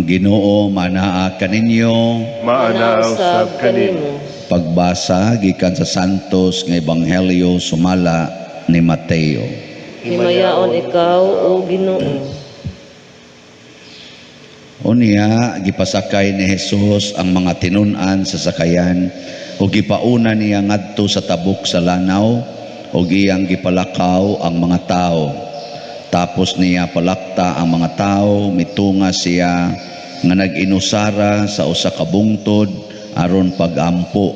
Ang Ginoo manaa kaninyo. Maanausab kanimo. Pagbasa gikan sa Santos nga Ebanghelyo sumala ni Mateo. Himayaon ikaw o Ginoo. Unya gipasakay ni Jesus ang mga tinun-an sa sakayan ug gipauna niya ngadto sa tabok sa lanaw ug iyang gipalakaw ang mga tao. Tapos niya palakta ang mga tao, mitunga siya nga nag-inusara sa usa ka bungtod aron pagampo.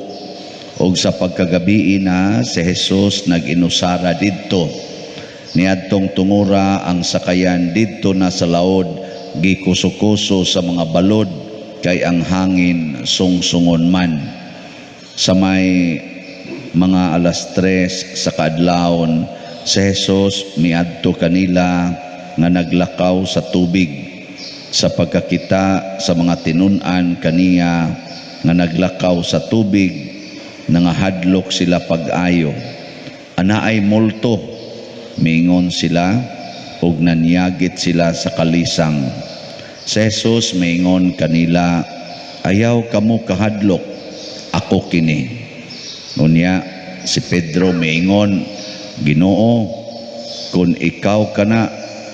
Ug sa pagkagabi na si Jesus nag-inusara didto. Niadtong tungura ang sakayan didto na sa laod, gikuso-kuso sa mga balod kay ang hangin sungsungon man. Sa may mga 3:00 sa kaadlawon, si Jesus miadto kanila nga naglakaw sa tubig. Sa pagkakita sa mga tinun-an kaniya nga naglakaw sa tubig, nangahadlok sila pag-ayo. Anaay multo, mingon sila ug nanyagit sila sa kalisang. Si Jesus mingon kanila, ayaw kamo kahadlok, ako kini. Unya si Pedro mingon, Ginoo, kung ikaw kana,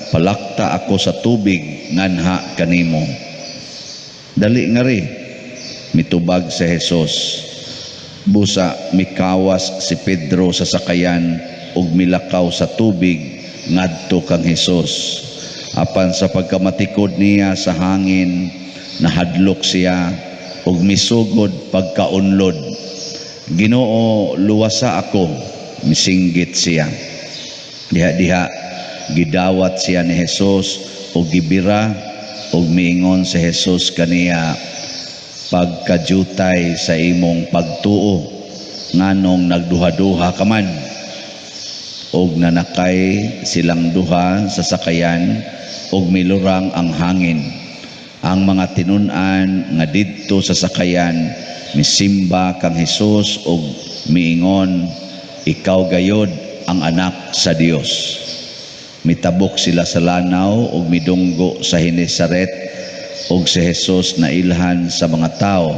palakta ako sa tubig nganha kanimo. Dali nga ri, mitubag si Jesus. Busa mikawas si Pedro sa sakayan ug milakaw sa tubig ngadto kang Jesus. Apan sa pagkamatikod niya sa hangin, nahadlok siya ug misugod pagkaunlod. Ginoo, luwasa ako, misinggit siya. Diha-diha gidawat siya ni Jesus ug gibira ug miingon si Jesus kaniya, pagkajutay sa imong pagtuo nganong nagduha-duha ka man. Ug nanakay silang duha sa sakayan ug milurang ang hangin. Ang mga tinun-an nga didto sa sakayan misimba kang Jesus ug miingon, ikaw gayod ang anak sa Dios. Mitabok sila sa lanaw ug midunggo sa Genesaret ug si Jesus nailhan sa mga tao.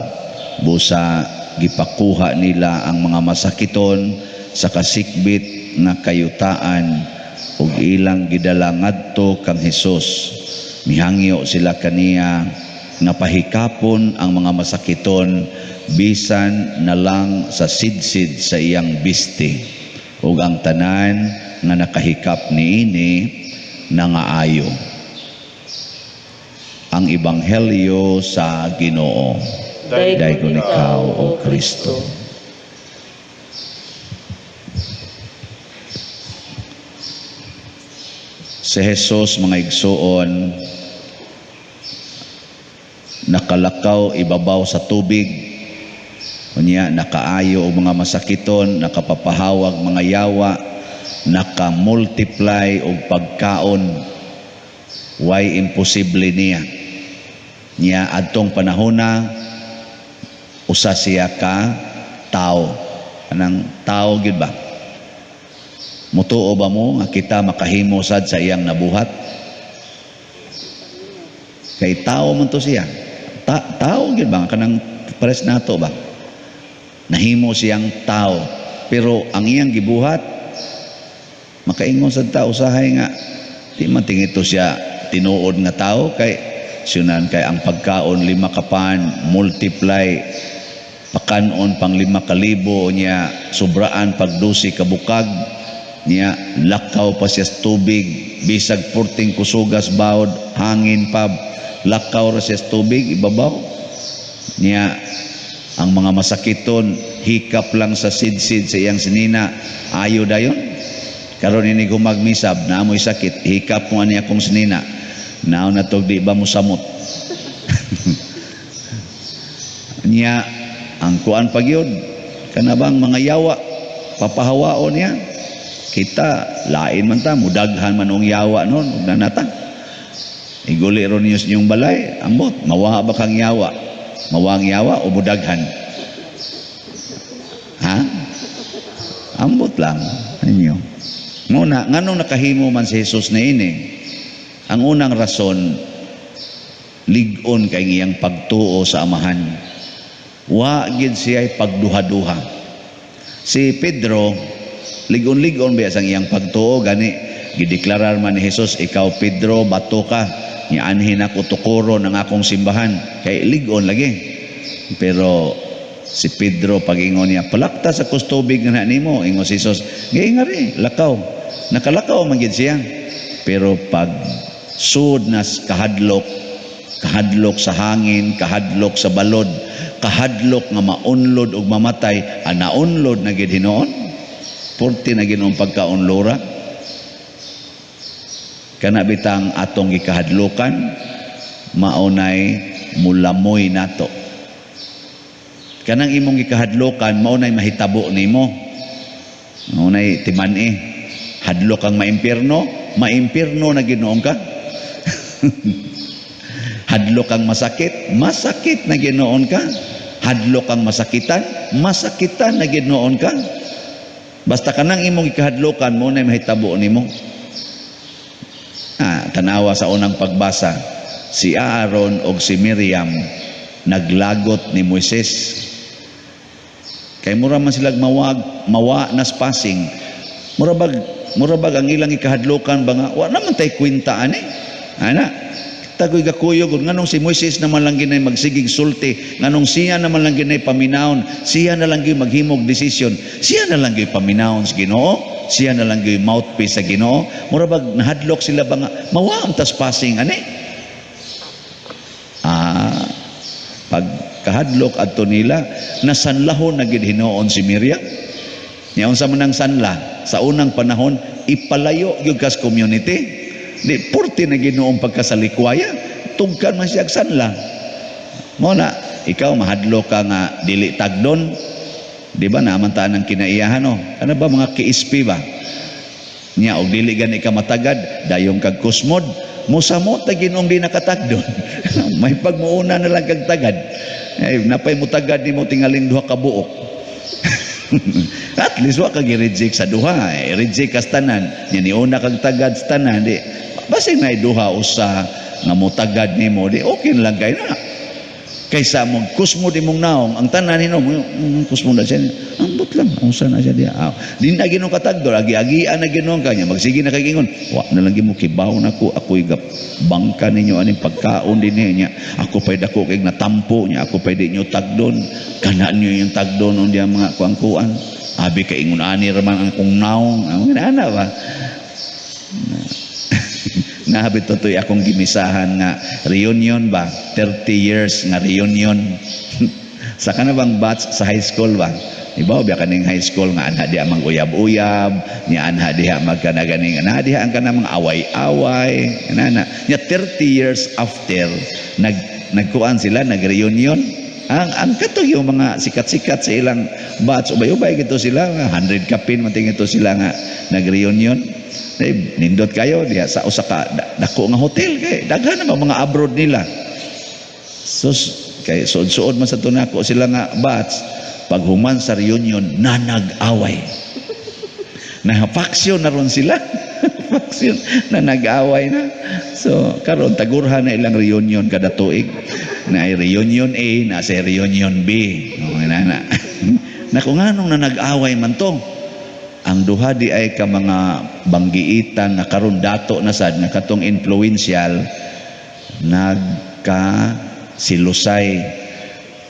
Busa gipakuha nila ang mga masakiton sa kasikbit nga kayutaan ug ilang gidala ngadto kang Jesus. Mihangyo sila kaniya nga pahikapon ang mga masakiton bisan na lang sa sidsid sa iyang biste, ug ang tanan nga nakahikap niini nangaayo. Ang Ebanghelyo sa Ginoo. Daygon ikaw o Kristo. Si Jesus, mga igsuon, nakalakaw ibabaw sa tubig. Unya nakaayo og mga masakiton, nakapapahawag mga yawa, naka-multiply og pagkaon. Why imposible niya? Niya adtong panahona usa siya ka tao. Anang tao gid ba? Mutuo ba mo nga kita makahimo sad sa iyang nabuhat? Kay tao man to siya. Tao gid ba kanang pares nato ba? Nahimo siyang tao, pero ang iyang gibuhat makaingon sad ta usahay nga di man tingito siya tinuod nga tao, kay sunan kay ang pagkaon 5 kapan multiply pakanon pang 5,000 niya, sobraan pag 12 ka bukag niya, lakaw pa siya sa tubig, bisag 14 kusugas bawod, hangin pa, lakaw ra siya sa tubig ibabaw niya. Ang mga masakiton hikap lang sa sidsid sa iyang sinina, ayo dayon. Karon ini gumagmisab na amoy sakit, hikap mo ani akong sinina, naon na tog di ba mo samot. Niya ang kuan pagyud kanabang mga yawa papahawaon niya, kita lain man ta, mudaghan man ong yawa noon, nanata iguli ron niyo sa inyong balay, ambot mawa ba kang yawa, mawang yawa o mudaghan? Ha? Ambot lang ninyo. Muna, nganong nakahimo man si Jesus na ini? Ang unang rason, lig-on kay iyang pagtuo sa amahan. Wa gid siya pagduha-duha. Si Pedro lig-on ba sang iyang pagtuo gani gideklarar man ni Jesus, ikaw Pedro, bato ka, nianhin ako tukuro ng akong simbahan. Kay lig-on lagi. Pero si Pedro pag-ingon niya, palakta sa kustubig nga nimo, ingon si Jesus, ngari, lakaw. Nakalakaw man gid siya. Pero pag sud nas kahadlok sa hangin, kahadlok sa balod, kahadlok nga maunlod ug mamatay, naunlod na gid hinoon. Porti na ginoong pagkaunlora. Kana bitang atong gikahadlokan, maunay mulamoy nato. Kanang imong gikahadlokan, maunay mahitabo nimo. Maunay timan-i. Hadlok ang maimpierno na ginoong ka. Hadlok ang masakit na ginoon ka. Hadlok ang masakitan na ginoon ka. Basta kanang imong ikahadlokan mo na mahitabo nimo. Tanawa sa unang pagbasa, si Aaron o si Miriam naglagot ni Moises. Kay mura man sila mawa nas passing. Murabag ang ilang ikahadlokan ba nga, wa naman tay kwenta ani. Ana, tagoy gakuyog nganong si Moises naman lang ginay magsigig sulti, nganong siya naman lang ginay paminawon, siya na lang gyud maghimog desisyon, siya na lang gyud paminawon sa Ginoo, siya na lang gyud mouthpiece sa Ginoo. Murabag nahadlok sila ba nga mawa ang taspassing ani. Pag kahadlok adto nila, nasanlahon na gid hinoon si Miriam. Nya unsa man ang sanla sa unang panahon, ipalayo gyud kas community. Di porti na ginoong pagkasalikwaya, tugkan man siya sanla. Mo na ikaw mahadlok ka nga dili tagdon, di ba naman taan ang kinaiyahan no? Ano ba mga kiispi ba? Nya og dili gani ka matagad, dayong kag kusmod, musamot ta ginoong di nakatagdon. May pagmuuna na lang kag tagad. Napay mo tagad nimo tingaling duha ka buok. At least wa kag i-reject sa duha, reject ka sa tanan. Nya ni una kag tagad sa tanan, di basig na duha usa nga mutagad nimo, di okay lang kay na. Kaysa mo kusmo di mong naong ang tanan nino kusmo na siya. Ambot lang unsa na siya dia. Di na ginong katagdor, agi-agian na ginong kanya. Magsige na kay gingon, wa na lang gimo kibaw nako, ako'y bangka ninyo aning pagkaon din niya. Ako pay dako kay natampo niya, ako pay di nyo tagdon. Kana niyo yung tagdon unya mga kuan-kuan. Abi kay ingon ani raman ang kong naong. Ana ba? Nahabit totoy akong gimisahan nga reunion ba 30 years nga reunion sa kanabang batch sa high school ba, ibaw biya kaning high school nga anha diha mang uyab-uyab nya anha diha magkanaganing anha diha ang kanang mga away-away ana nya 30 years after nagkuan sila nag-reunion ang katong yung mga sikat-sikat sa ilang batch ubay-ubay gito sila 100 kapin man tingito sila nga nag-reunion. Nindot kayo diya sa usa ka dako nga hotel kay daghan na mga abroad nila. So kay suod-suod man sa tunako sila nga batch pag human sa reunion na nag-away. Na faction na ron sila. Faction na nag-away na. So karon tagurhan na ilang reunion kada tuig. Na ay reunion A, na sa reunion B. Na kung anong na nag-away man to. Ang duha di ay ka mga banggiitan na karon dato na sad nga katong influential nagkasilusay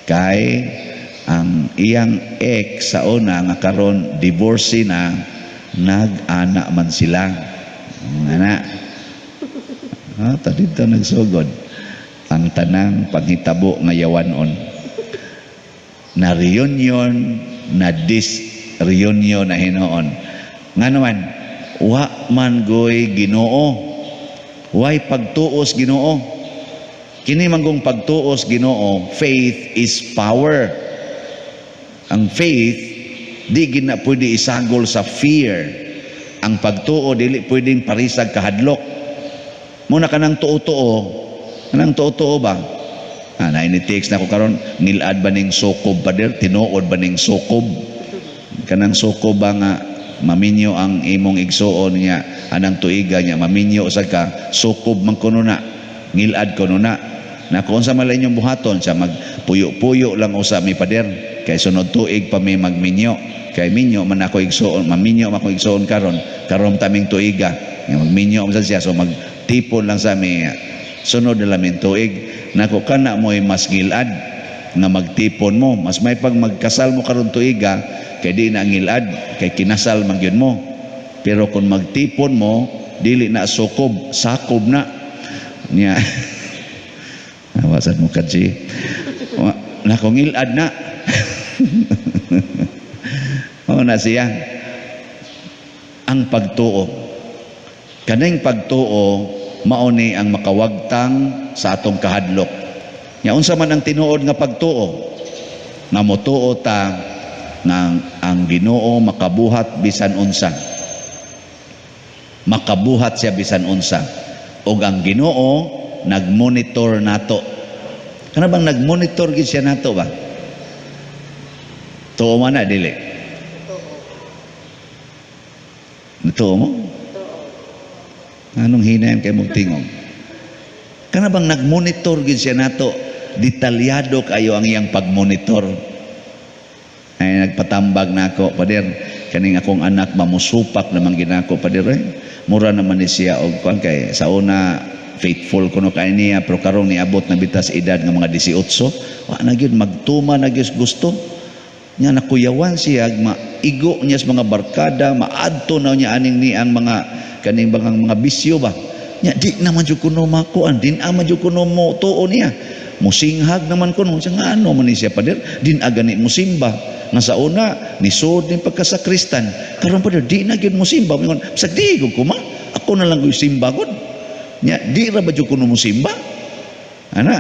kay ang iyang ex sa una nga karon divorce na nag-ana man sila. Ana. Tadito nagsugod ang tanang paghitabo nga yawanon. Na reunion na reunion na hinoon. Nga naman, wa man goy Ginoo. Way pagtuos Ginoo. Kini manggong pagtuos Ginoo, faith is power. Ang faith, di gina pwede isagol sa fear. Ang pagtuo, dili pwedeng parisag kahadlok. Muna ka ng tuo-tuo. Kanang tuo-tuo ba? Nainitext na ko karon nilad ba ning sukob pa der? Tinuod ba ning sukob? Kanang suko ba nga maminyo ang imong igsuon niya anang tuiga niya maminyo sa ka sukob man kuno na ngilad kuno na Na kung sa malay niyong buhaton, sa magpuyo-puyo lang usa mi pader, kay sunod tuig pa may magminyo. Kay minyo man ako igsuon, maminyo man ako igsuon karon taming tuiga. Nga magminyo man siya, so magtipon lang sa mi sunod na lamin tuig. Nako kana mo'y mas gilad nga magtipon mo, mas may pag magkasal mo karon tuiga, kay di na ngilad, kay kinasal man gyud mo. Pero kung magtipon mo, dili na sukob, sakob na niya. Awasan mo kadji. Nakongilad na. O na siya. Ang pagtuo. Kaning pagtuo, mauni ang makawagtang sa atong kahadlok. Nya unsa man ang tinuod nga pagtuo? Nga motuo ta nga ang Ginoo makabuhat bisan unsa. Makabuhat siya bisan unsa. Og ang Ginoo nagmonitor nato. Kana bang nagmonitor gid siya nato ba? Tuo man na dili. Tuo mo? Anong hinayan kay mong tingog? Kana bang nagmonitor gid siya nato? Detalyado kayo ang iyang pagmonitor. Ay nagpatambag nako, pader, kaning akong anak mamusupak naman ginako, pader. Mura naman ni siya og kuan kay sa una faithful kuno kay niya, pero karon niabot na bitas edad nga mga 18, wa na gyud magtuma na gyud gusto. Nya nakuyawan siya maigo niya sa mga barkada, maadto na niya aning ni ang mga kaning mga bisyo ba. Nya di naman jud kuno makuan, din ama jud kuno mo tuo niya. Musinghag naman kuno siya nga ano man ni siya pader, din agani musimba. Nga sa una nisod ni pagkasakristan, karon pader di na gyud musimba. Mingon, sa di ko ma, ako na lang gyud simba gud. Nya di ra ba jud kuno musimba? Ana,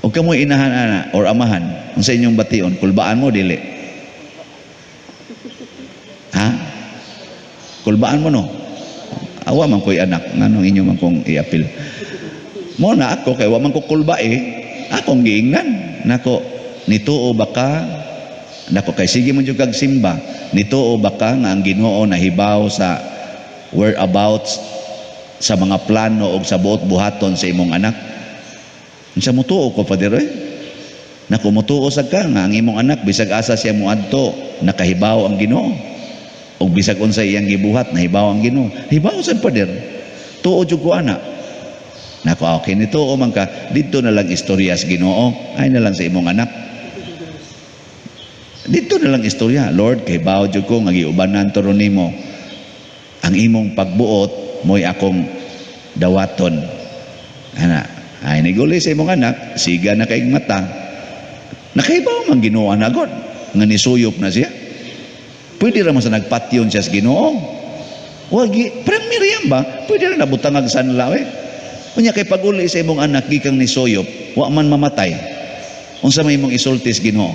o kamoy inahan ana or amahan, unsa inyong bation, kulbaan mo dili? Ha? Kulbaan mo no? Awa man ko'y anak, nganong inyo man kong iapil. Mo na ako, kay wa man ko kulba akong giingnan. Nako, nituo ba ka? Nako, kay sige mo yung kagsimba. Nituo ba ka nga ang Ginoo nahibaw sa whereabouts sa mga plano o sa buot buhaton sa imong anak? Sa mutuo ko, Padre. Nako, mutuo sa ka nga ang imong anak, bisag asa siya muadto, nakahibaw ang Ginoo. O bisag unsa iyang gibuhat, nahibaw ang Ginoo. Hibaw sa Pader. Tuo jud ko ana. Nako, okay nito o man ka, dito na lang istorya sa Ginoo, ay na lang sa imong anak. Dito na lang istorya, Lord, kay bao jud ko nga giubanan turon nimo. Ang imong pagbuot mo'y akong dawaton. Ana, ay niguli sa imong anak, siga na kaig mata. Nakahibaw man Ginoo anagod, nga nisuyop na siya. Pwede ra man sa nagpatyon siya sa Ginoo. Wagi, parang Miriam ba? Pwede ra nabutangag sa nalawe. Unya kay paguli sa imong anak gikang nisuyop, wa man mamatay. Unsa may imong isultis Ginoo?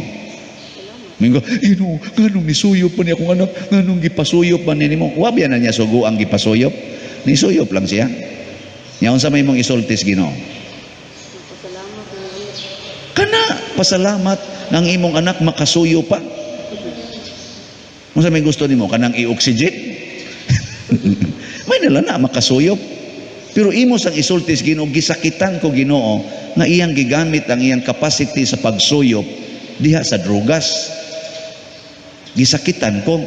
Mingo, Ginoo, nganong nisuyop pa ni akong anak? Nganong gipasuyop pa nimo? Wa biya na niya sugo ang gipasuyop. Nisuyop lang siya. Nya unsa may imong isultis Ginoo? Kana pasalamat ng imong anak makasuyo pa. Unsa may gusto nimo kanang i-oxygen? May nala na makasuyop. Pero imo sang isultis Ginoo, gisakitan ko Ginoo nga iyang gigamit ang iyang capacity sa pagsuyop diha sa drugas. Gisakitan ko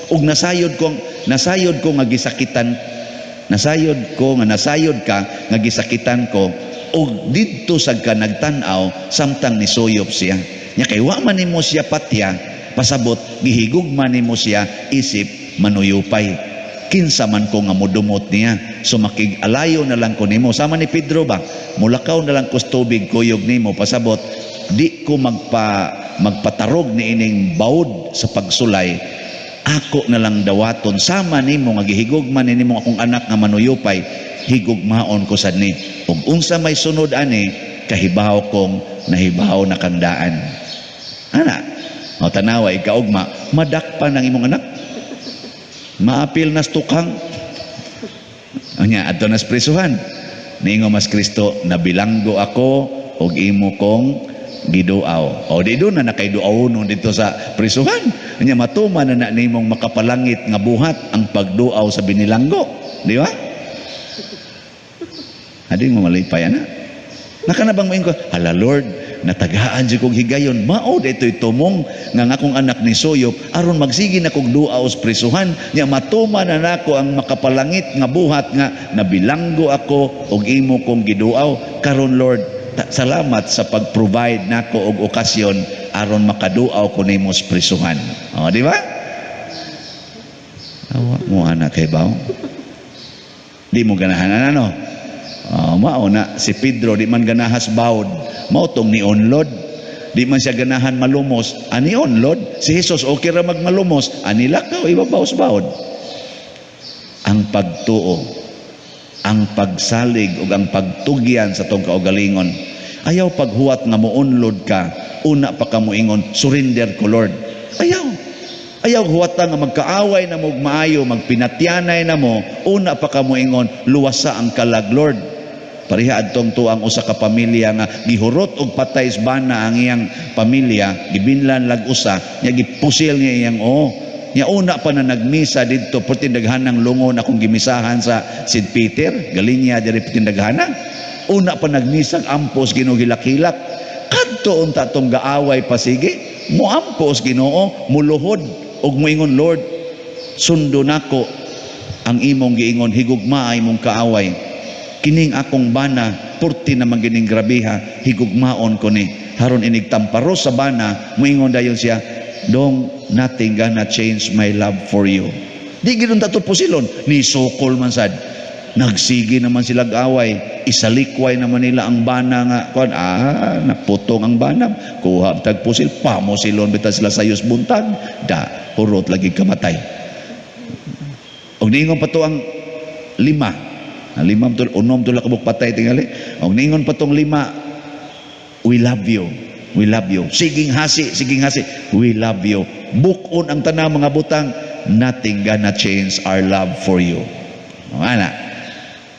ug nasayod ko nga gisakitan. Nasayod ka nga gisakitan ko ug didto sa ka nagtan-aw samtang nisuyop siya. Nya kay wa man nimo siya patya, pasabot gihigugma nimo siya isip manuyupay. Kinsa man ko nga modumot niya, so makig-alayo na lang ko nimo. Sama ni Pedro ba, mulakaw na lang ko sa tubig kuyog nimo, pasabot di ko magpatarog ni ining baud sa pagsulay, ako na lang dawaton sama nimo nga gihigugman nimo akong anak nga manuyupay, higugmaon ko sad ni. Ug unsa may sunod ani, kahibaw kong nahibaw na kandaan. Ana, o tanawa ikaugma, madakpan ang imong anak. Maapil nas tukang. Anya adto nas prisuhan. Ningo mas Kristo, nabilanggo ako og imo kong giduaw. O di doon na nakaiduawon dito sa prisuhan. Anya matuman na nimong makapalangit nga buhat ang pagduaw sa binilanggo. Di ba? Ading mo malipay ana. Nakanabang mo ko, hala Lord, natagaan si kong higayon, mao dito'y tumong nga akong anak ni Soyop, aron magsigi na kong duaos prisuhan, niya matuma na nako ang makapalangit nga buhat nga nabilanggo ako og imo kong giduaw. Karon Lord, salamat sa pag-provide nako og okasyon aron makaduaw ko nimo sa prisuhan. O, di ba? Awa mo anak kay baw. Di mo ganahan ano? Mao na si Pedro di man ganahas bawod, mao tong ni onlod. Di man siya ganahan malumos, ani onlod. Si Jesus okay ra magmalumos, ani lakaw ibabaw sa bawod. Ang pagtuo, ang pagsalig ug ang pagtugyan sa tong kaugalingon. Ayaw paghuwat nga moonlod ka, una pa ka moingon, surrender ko Lord. Ayaw huwata nga magkaaway na mo maayo, magpinatyanay na mo, una pa ka moingon, luwasa ang kalag Lord. Pareha adtong tuang usa ka pamilya nga gihurot og patay sa bana ang iyang pamilya, gibinlan lag usa, nya gipusil niya iyang nya una pa na nagmisa didto perti daghanang lungon akong gimisahan sa St. Peter, galinya diri perti daghana. Una pa nagmisag ampos Ginoo gilak-hilak. Kadto unta tong gaaway pasigi, moampos Ginoo, muluhod og moingon Lord, sundo nako ang imong giingon, higugma ay imong kaaway. Kining akong bana, purti naman gining grabiha, higugmaon ko ni. Haron inigtamparos sa bana, moingon dayon siya, dong nothing gonna change my love for you. Di ginon tato pusilon, ni sukol man sad. Nagsigi naman sila away, isalikway naman nila ang bana nga, naputong ang bana, kuha tagpusil, pamosilon bita sila sayos buntag, hurot lagi kamatay. Og niingon pa to ang 5, unom to lakabok patay tingali. Og ningon pa tong 5, we love you, we love you. Siging hasi, we love you. Bukon ang tanang mga butang, nothing gonna change our love for you. Ana,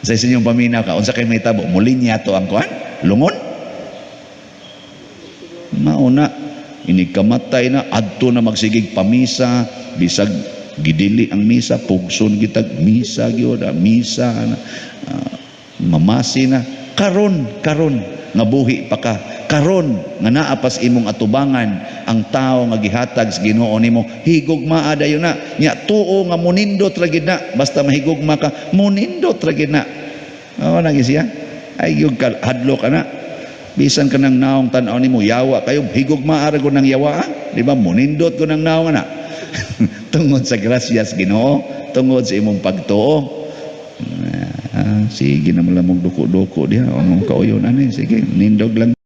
sa inyong paminaw ka, unsa kay may tabo, mulinya to ang kuan, lungon. Mauna, inikamatay na, adto na magsigig pamisa, bisag gidili ang misa, pugson gitag misa gyud, misa na mamasi na karon nga buhi pa ka, karon nga naapas imong atubangan ang tao nga gihatag sa Ginoo nimo, higugma dayon na nya tuo nga munindot ra gid na, basta mahigugma ka munindot ra gid na. Na siya ay gyud ka hadlo ka na, bisan ka nang naong tan-aw nimo yawa kayo, higugma ra gud nang yawa, di ba? Munindot ko nang naong na. Tungod sa grasyas Ginoo, tungod sa imong pagtuo. Sige na malamog duko-duko diha, anong kauyon ani, sige nindog lang.